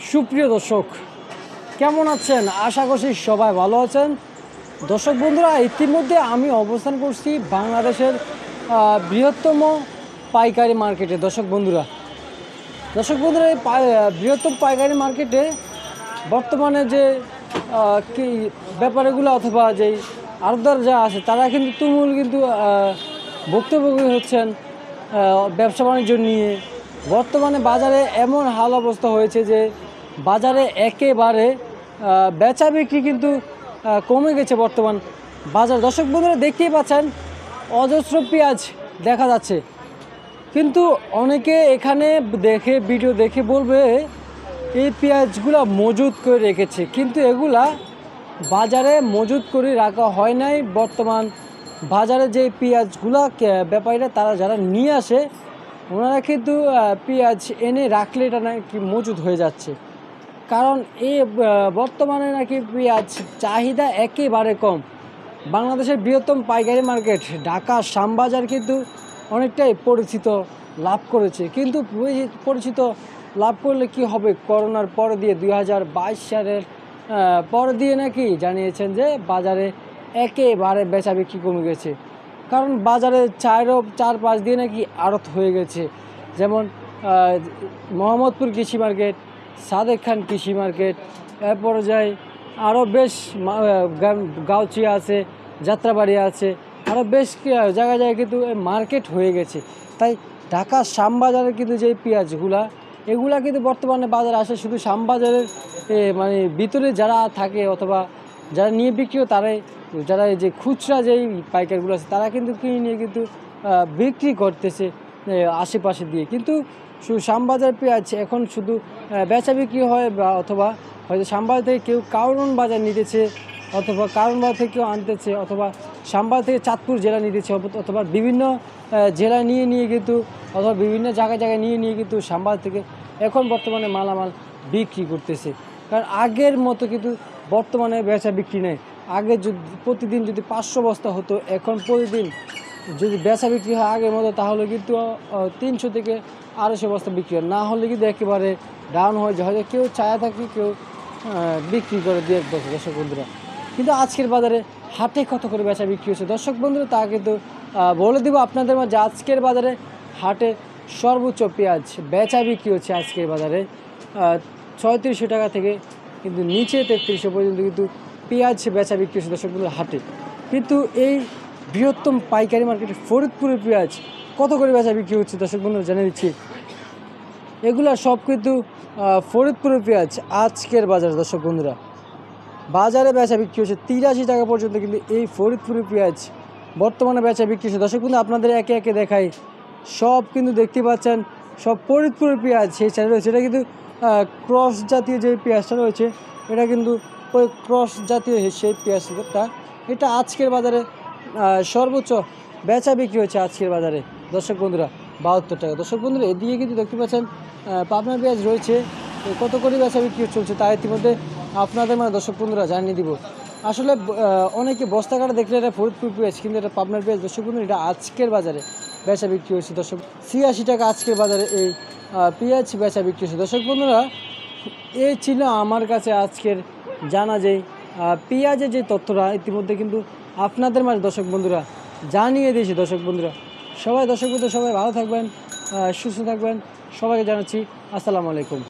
সুপ্রিয় দর্শক, কেমন আছেন? আশা করছি সবাই ভালো আছেন। দর্শক বন্ধুরা, ইতিমধ্যে আমি অবস্থান করছি বাংলাদেশের বৃহত্তম পাইকারি মার্কেটে। দর্শক বন্ধুরা, এই বৃহত্তম পাইকারি মার্কেটে বর্তমানে যে কি ব্যাপারগুলো অথবা যেই আড়তদার যা আছে তারা কিন্তু তুমুল ভুক্তভোগী হচ্ছেন ব্যবসা বাণিজ্য নিয়ে। বর্তমানে বাজারে এমন হাল অবস্থা হয়েছে যে বাজারে একেবারে বেচা বিক্রি কিন্তু কমে গেছে বর্তমান বাজার। দর্শক বন্ধুরা, দেখতেই পাচ্ছেন অজস্র পেঁয়াজ দেখা যাচ্ছে, কিন্তু অনেকে এখানে ভিডিও দেখে বলবে এই পেঁয়াজগুলো মজুত করে রেখেছে, কিন্তু এগুলা বাজারে মজুত করে রাখা হয় নাই। বর্তমান বাজারে যে পেঁয়াজগুলা ব্যাপারীরা তারা যারা নিয়ে আসে ওনারা কিন্তু পেঁয়াজ এনে রাখলে এটা নাকি মজুত হয়ে যাচ্ছে। কারণ বর্তমানে নাকি পেঁয়াজ চাহিদা একেবারে কম। বাংলাদেশের বৃহত্তম পাইকারি মার্কেট ঢাকা শ্যামবাজার কিন্তু অনেকটাই পরিচিত লাভ করেছে, কিন্তু পরিচিত লাভ করলে কি হবে? করোনার পর দিয়ে 2022 সালের পর দিয়ে নাকি জানিয়েছেন যে বাজারে একেবারে বেচা বিক্রি কমে গেছে। কারণ বাজারে 4-5 দিয়ে নাকি আড়ত হয়ে গেছে, যেমন মোহাম্মদপুর কৃষি মার্কেট, সাদেক খান কৃষি মার্কেট, এরপরে যাই আরও বেশ গাউচিয়া আছে, যাত্রাবাড়ি আছে, আরও বেশ জায়গায় কিন্তু মার্কেট হয়ে গেছে। তাই ঢাকা শ্যামবাজারের কিন্তু যেই পেঁয়াজগুলা এগুলা কিন্তু বর্তমানে বাজারে আসে শুধু শ্যামবাজারের মানে ভিতরে যারা থাকে অথবা যারা নিয়ে বিক্রিও তারাই, যারা এই যে খুচরা যেই পাইকারগুলো আছে তারা কিন্তু কিনে নিয়ে কিন্তু বিক্রি করতেছে আশেপাশে দিয়ে। কিন্তু শুধু শ্যামবাজার পেঁয়াজ এখন শুধু বেচা বিক্রি হয়, বা অথবা হয়তো শ্যামবাজার থেকে কেউ কারণ বাজার নিতেছে, অথবা কারণ বাজার থেকে কেউ আনতেছে, অথবা শ্যামবাজার থেকে চাঁদপুর জেলা নিতেছে, অথবা বিভিন্ন জেলায় নিয়ে কিন্তু অথবা বিভিন্ন জায়গায় নিয়ে কিন্তু শ্যামবাজার থেকে এখন বর্তমানে মালামাল বিক্রি করতেছে। কারণ আগের মতো কিন্তু বর্তমানে বেচা বিক্রি নেই। আগে প্রতিদিন যদি 500 বস্তা হতো, এখন প্রতিদিন যদি বেচা বিক্রি হয় আগের মতো তাহলে কিন্তু 300 থেকে 250 বস্তা বিক্রি হয়, না হলে কিন্তু একেবারে ডাউন হয়ে যায়। হয়তো কেউ চায়া থাকে, কেউ বিক্রি করে দিয়ে বসে। দর্শক বন্ধুরা, কিন্তু আজকের বাজারে হাটে কত করে বেচা বিক্রি হচ্ছে দর্শক বন্ধুরা তা কিন্তু বলে দিব আপনাদের মাঝে। আজকের বাজারে হাটে সর্বোচ্চ পেঁয়াজ বেচা বিক্রি হচ্ছে আজকের বাজারে 3600 টাকা থেকে কিন্তু নিচে 3300 পর্যন্ত কিন্তু পেঁয়াজ বেচা বিক্রি হচ্ছে দর্শক বন্ধুরা হাটে। কিন্তু এই বৃহত্তম পাইকারি মার্কেটে ফরিদপুরের পেঁয়াজ কত করে বেচা বিক্রি হচ্ছে দর্শক বন্ধুরা জানিয়ে দিচ্ছি। এগুলা সব কিন্তু ফরিদপুরের পেঁয়াজ আজকের বাজারে দর্শক বন্ধুরা বাজারে বেচা বিক্রি হচ্ছে 83 টাকা পর্যন্ত, কিন্তু এই ফরিদপুরের পেঁয়াজ বর্তমানে বেচা বিক্রি হচ্ছে। দর্শক বন্ধু, আপনাদের একে একে দেখাই, সব কিন্তু দেখতে পাচ্ছেন সব ফরিদপুরের পেঁয়াজ সেই সাইডে রয়েছে। এটা কিন্তু ক্রস জাতীয় যে পেঁয়াজটা রয়েছে এটা কিন্তু ওই ক্রস জাতীয় সেই পেঁয়াজটা, এটা আজকের বাজারে সর্বোচ্চ বেচা বিক্রি হচ্ছে আজকের বাজারে দর্শক বন্ধুরা 72 টাকা। দর্শক বন্ধুরা, এদিকে কিন্তু দেখতে পাচ্ছেন পাবনার পেঁয়াজ রয়েছে, কত করে বেচা বিক্রি চলছে তা ইতিমধ্যে আপনাদের মানে দর্শক বন্ধুরা জানিয়ে দিব। আসলে অনেকে বস্তা কাটা দেখলে এটা ফরিদপুর পেঁয়াজ, কিন্তু এটা পাবনার পেঁয়াজ দর্শক বন্ধুরা। এটা আজকের বাজারে বেচা বিক্রি হচ্ছে দর্শক 86 টাকা আজকের বাজারে এই পেঁয়াজ বেচা বিক্রি হচ্ছে দর্শক বন্ধুরা। এই ছিল আমার কাছে আজকের জানা যেই পেঁয়াজের যে তথ্যটা ইতিমধ্যে কিন্তু আপনাদের মাঝে দর্শক বন্ধুরা জানিয়ে দিয়েছি। দর্শক বন্ধুরা দর্শক বন্ধুরা সবাই ভালো থাকবেন, সুস্থ থাকবেন, সবাইকে জানাচ্ছি আসসালামু আলাইকুম।